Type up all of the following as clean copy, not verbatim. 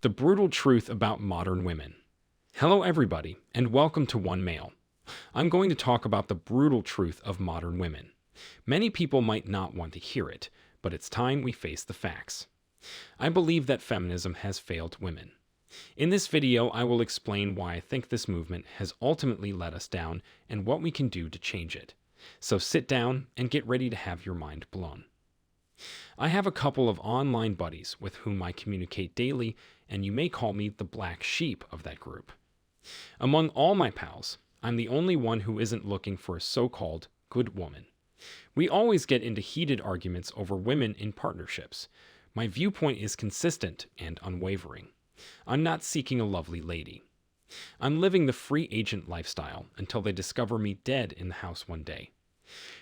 The brutal truth about modern women. Hello, everybody, and welcome to One Mail. I'm going to talk about the brutal truth of modern women. Many people might not want to hear it, but it's time we face the facts. I believe that feminism has failed women. In this video, I will explain why I think this movement has ultimately let us down and what we can do to change it. So sit down and get ready to have your mind blown. I have a couple of online buddies with whom I communicate daily, and you may call me the black sheep of that group. Among all my pals, I'm the only one who isn't looking for a so-called good woman. We always get into heated arguments over women in partnerships. My viewpoint is consistent and unwavering. I'm not seeking a lovely lady. I'm living the free agent lifestyle until they discover me dead in the house one day.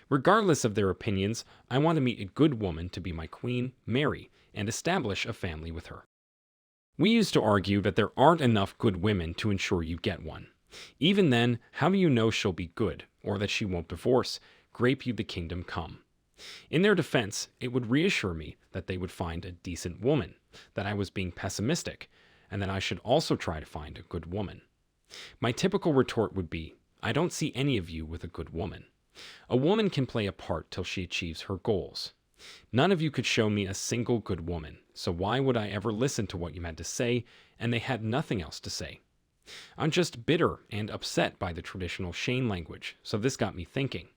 Regardless of their opinions, I want to meet a good woman to be my queen, marry, and establish a family with her. We used to argue that there aren't enough good women to ensure you get one. Even then, how do you know she'll be good, or that she won't divorce, grape you the kingdom come? In their defense, it would reassure me that they would find a decent woman, that I was being pessimistic, and that I should also try to find a good woman. My typical retort would be, I don't see any of you with a good woman. A woman can play a part till she achieves her goals. None of you could show me a single good woman, so why would I ever listen to what you had to say, and they had nothing else to say? I'm just bitter and upset by the traditional Shane language, so this got me thinking.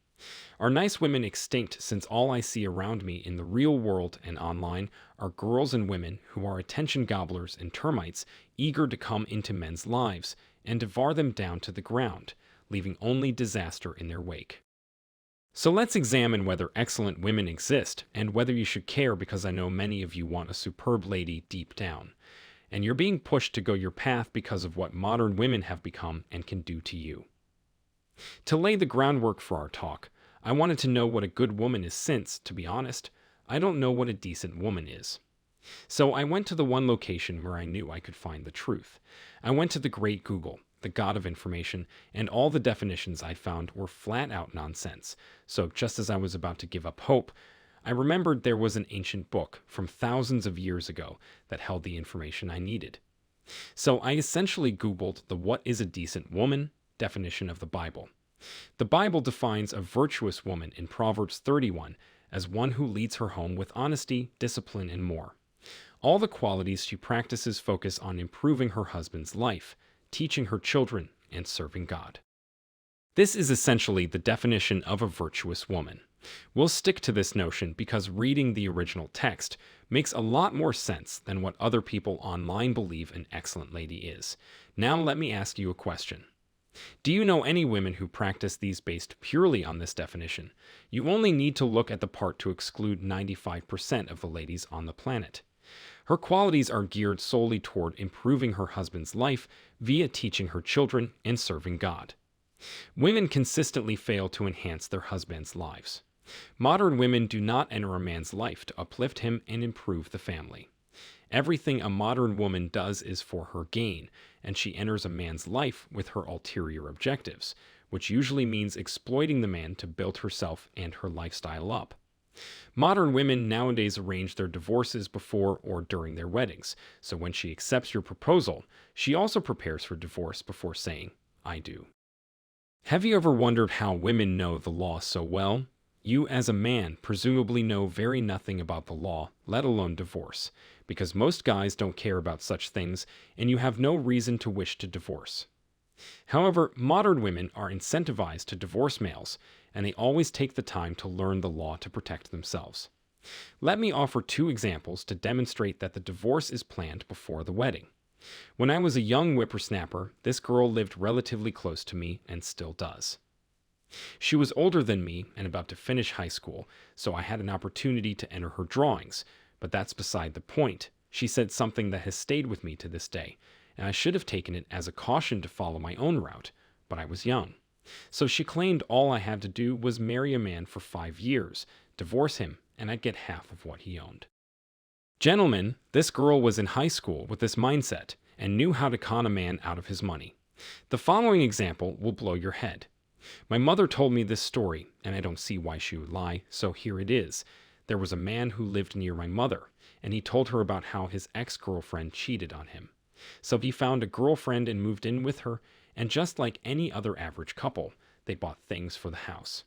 Are nice women extinct since all I see around me in the real world and online are girls and women who are attention gobblers and termites eager to come into men's lives and devour them down to the ground, leaving only disaster in their wake? So let's examine whether excellent women exist and whether you should care, because I know many of you want a superb lady deep down, and you're being pushed to go your path because of what modern women have become and can do to you. To lay the groundwork for our talk, I wanted to know what a good woman is since, to be honest, I don't know what a decent woman is. So I went to the one location where I knew I could find the truth. I went to the great Google, the god of information, and all the definitions I found were flat out nonsense. So just as I was about to give up hope, I remembered there was an ancient book from thousands of years ago that held the information I needed. So I essentially Googled the "what is a decent woman" definition of the Bible. The Bible defines a virtuous woman in Proverbs 31 as one who leads her home with honesty, discipline, and more. All the qualities she practices focus on improving her husband's life, teaching her children, and serving God. This is essentially the definition of a virtuous woman. We'll stick to this notion because reading the original text makes a lot more sense than what other people online believe an excellent lady is. Now let me ask you a question. Do you know any women who practice these based purely on this definition? You only need to look at the part to exclude 95% of the ladies on the planet. Her qualities are geared solely toward improving her husband's life via teaching her children and serving God. Women consistently fail to enhance their husbands' lives. Modern women do not enter a man's life to uplift him and improve the family. Everything a modern woman does is for her gain, and she enters a man's life with her ulterior objectives, which usually means exploiting the man to build herself and her lifestyle up. Modern women nowadays arrange their divorces before or during their weddings, so when she accepts your proposal, she also prepares for divorce before saying, "I do." Have you ever wondered how women know the law so well? You, as a man, presumably know very nothing about the law, let alone divorce, because most guys don't care about such things, and you have no reason to wish to divorce. However, modern women are incentivized to divorce males, and they always take the time to learn the law to protect themselves. Let me offer two examples to demonstrate that the divorce is planned before the wedding. When I was a young whippersnapper, this girl lived relatively close to me and still does. She was older than me and about to finish high school, so I had an opportunity to enter her drawings, but that's beside the point. She said something that has stayed with me to this day, and I should have taken it as a caution to follow my own route, but I was young. So she claimed all I had to do was marry a man for 5 years, divorce him, and I'd get half of what he owned. Gentlemen, this girl was in high school with this mindset and knew how to con a man out of his money. The following example will blow your head. My mother told me this story, and I don't see why she would lie, so here it is. There was a man who lived near my mother, and he told her about how his ex-girlfriend cheated on him. So he found a girlfriend and moved in with her, and just like any other average couple, they bought things for the house.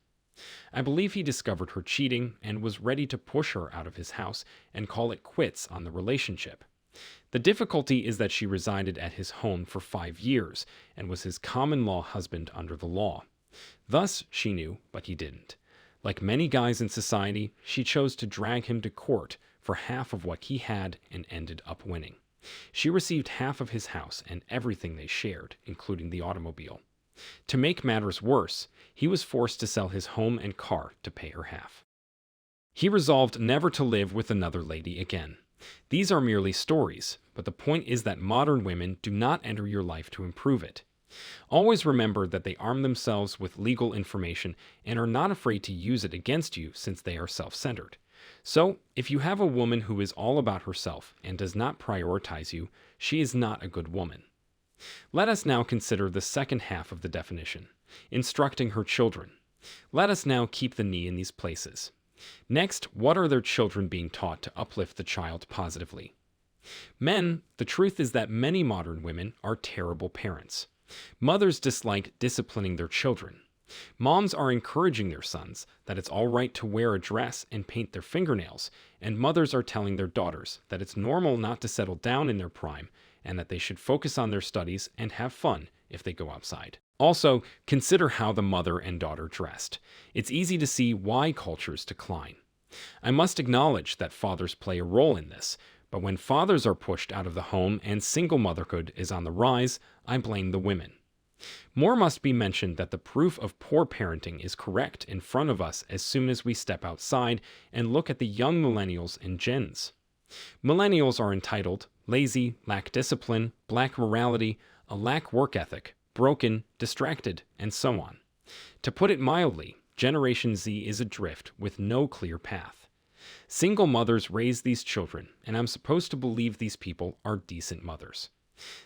I believe he discovered her cheating and was ready to push her out of his house and call it quits on the relationship. The difficulty is that she resided at his home for 5 years and was his common law husband under the law. Thus, she knew, but he didn't. Like many guys in society, she chose to drag him to court for half of what he had and ended up winning. She received half of his house and everything they shared, including the automobile. To make matters worse, he was forced to sell his home and car to pay her half. He resolved never to live with another lady again. These are merely stories, but the point is that modern women do not enter your life to improve it. Always remember that they arm themselves with legal information and are not afraid to use it against you since they are self-centered. So, if you have a woman who is all about herself and does not prioritize you, she is not a good woman. Let us now consider the second half of the definition, instructing her children. Let us now keep the knee in these places. Next, what are their children being taught to uplift the child positively? Men, the truth is that many modern women are terrible parents. Mothers dislike disciplining their children. Moms are encouraging their sons that it's all right to wear a dress and paint their fingernails, and mothers are telling their daughters that it's normal not to settle down in their prime and that they should focus on their studies and have fun if they go outside. Also, consider how the mother and daughter dressed. It's easy to see why cultures decline. I must acknowledge that fathers play a role in this, but when fathers are pushed out of the home and single motherhood is on the rise, I blame the women. More must be mentioned that the proof of poor parenting is correct in front of us as soon as we step outside and look at the young millennials and gens. Millennials are entitled, lazy, lack discipline, lack morality, a lack work ethic, broken, distracted, and so on. To put it mildly, Generation Z is adrift with no clear path. Single mothers raise these children, and I'm supposed to believe these people are decent mothers.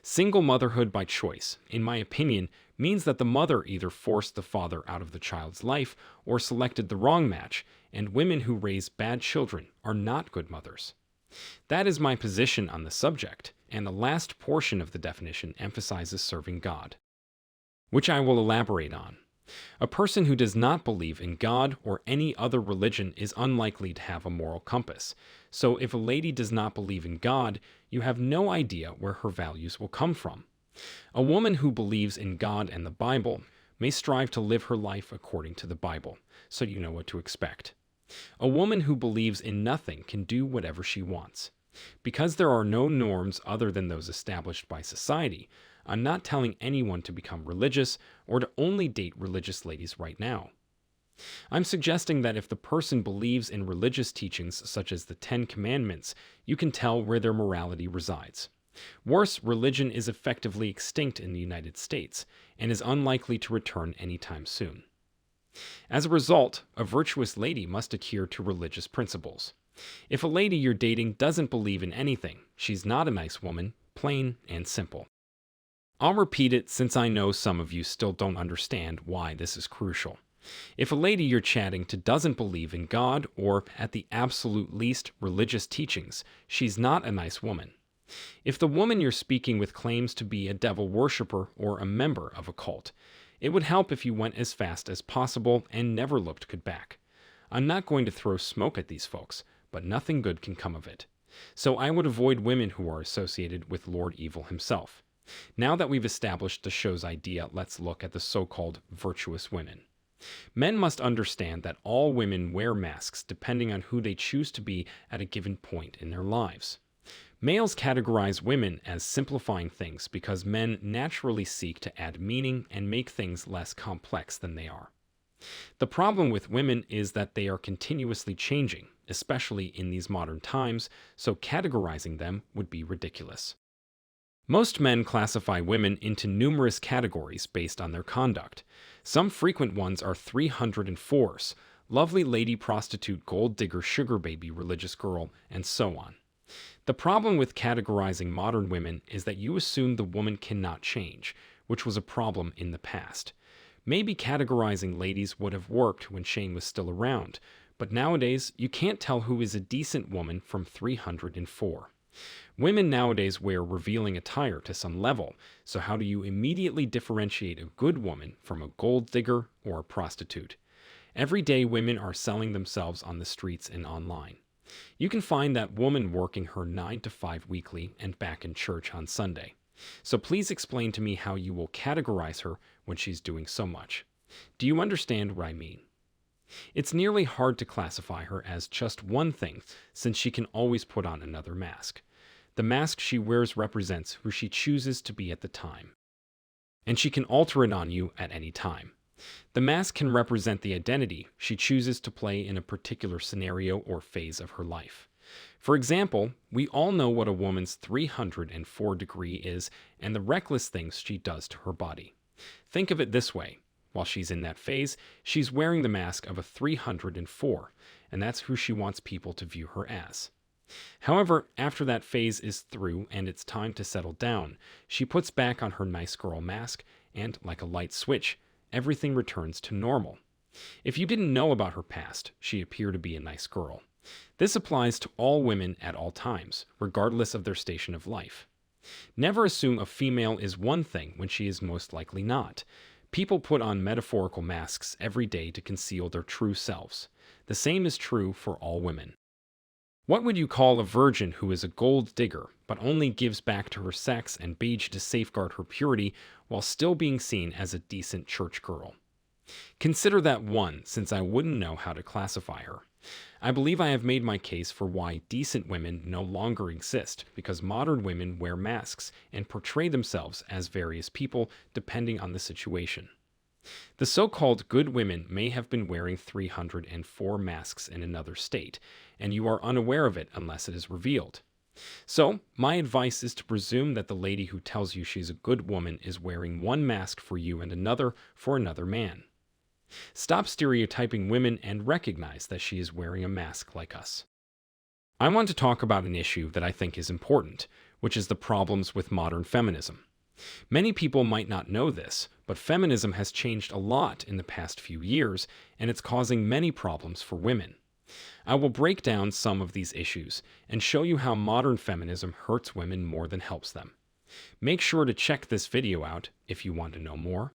Single motherhood by choice, in my opinion, means that the mother either forced the father out of the child's life or selected the wrong match, and women who raise bad children are not good mothers. That is my position on the subject, and the last portion of the definition emphasizes serving God, which I will elaborate on. A person who does not believe in God or any other religion is unlikely to have a moral compass. So if a lady does not believe in God, you have no idea where her values will come from. A woman who believes in God and the Bible may strive to live her life according to the Bible, so you know what to expect. A woman who believes in nothing can do whatever she wants. Because there are no norms other than those established by society, I'm not telling anyone to become religious or to only date religious ladies right now. I'm suggesting that if the person believes in religious teachings such as the 10 Commandments, you can tell where their morality resides. Worse, religion is effectively extinct in the United States and is unlikely to return anytime soon. As a result, a virtuous lady must adhere to religious principles. If a lady you're dating doesn't believe in anything, she's not a nice woman, plain and simple. I'll repeat it since I know some of you still don't understand why this is crucial. If a lady you're chatting to doesn't believe in God or, at the absolute least, religious teachings, she's not a nice woman. If the woman you're speaking with claims to be a devil worshiper or a member of a cult, it would help if you went as fast as possible and never looked back. I'm not going to throw smoke at these folks, but nothing good can come of it. So I would avoid women who are associated with Lord Evil himself. Now that we've established the show's idea, let's look at the so-called virtuous women. Men must understand that all women wear masks depending on who they choose to be at a given point in their lives. Males categorize women as simplifying things because men naturally seek to add meaning and make things less complex than they are. The problem with women is that they are continuously changing, especially in these modern times, so categorizing them would be ridiculous. Most men classify women into numerous categories based on their conduct. Some frequent ones are 304s, lovely lady prostitute, gold digger, sugar baby, religious girl, and so on. The problem with categorizing modern women is that you assume the woman cannot change, which was a problem in the past. Maybe categorizing ladies would have worked when Shane was still around, But nowadays, you can't tell who is a decent woman from 304. Women nowadays wear revealing attire to some level, so how do you immediately differentiate a good woman from a gold digger or a prostitute? Every day, women are selling themselves on the streets and online. You can find that woman working her 9 to 5 weekly and back in church on Sunday. So please explain to me how you will categorize her when she's doing so much. Do you understand what I mean? It's nearly hard to classify her as just one thing, since she can always put on another mask. The mask she wears represents who she chooses to be at the time, and she can alter it on you at any time. The mask can represent the identity she chooses to play in a particular scenario or phase of her life. For example, we all know what a woman's 304 degree is and the reckless things she does to her body. Think of it this way. While she's in that phase, she's wearing the mask of a 304, and that's who she wants people to view her as. However, after that phase is through and it's time to settle down, she puts back on her nice girl mask, and like a light switch, everything returns to normal. If you didn't know about her past, she appeared to be a nice girl. This applies to all women at all times, regardless of their station of life. Never assume a female is one thing when she is most likely not. People put on metaphorical masks every day to conceal their true selves. The same is true for all women. What would you call a virgin who is a gold digger, but only gives back to her sex and beige to safeguard her purity while still being seen as a decent church girl? Consider that one, since I wouldn't know how to classify her. I believe I have made my case for why decent women no longer exist, because modern women wear masks and portray themselves as various people depending on the situation. The so-called good women may have been wearing 304 masks in another state, and you are unaware of it unless it is revealed. So, my advice is to presume that the lady who tells you she's a good woman is wearing one mask for you and another for another man. Stop stereotyping women and recognize that she is wearing a mask like us. I want to talk about an issue that I think is important, which is the problems with modern feminism. Many people might not know this, but feminism has changed a lot in the past few years, and it's causing many problems for women. I will break down some of these issues and show you how modern feminism hurts women more than helps them. Make sure to check this video out if you want to know more.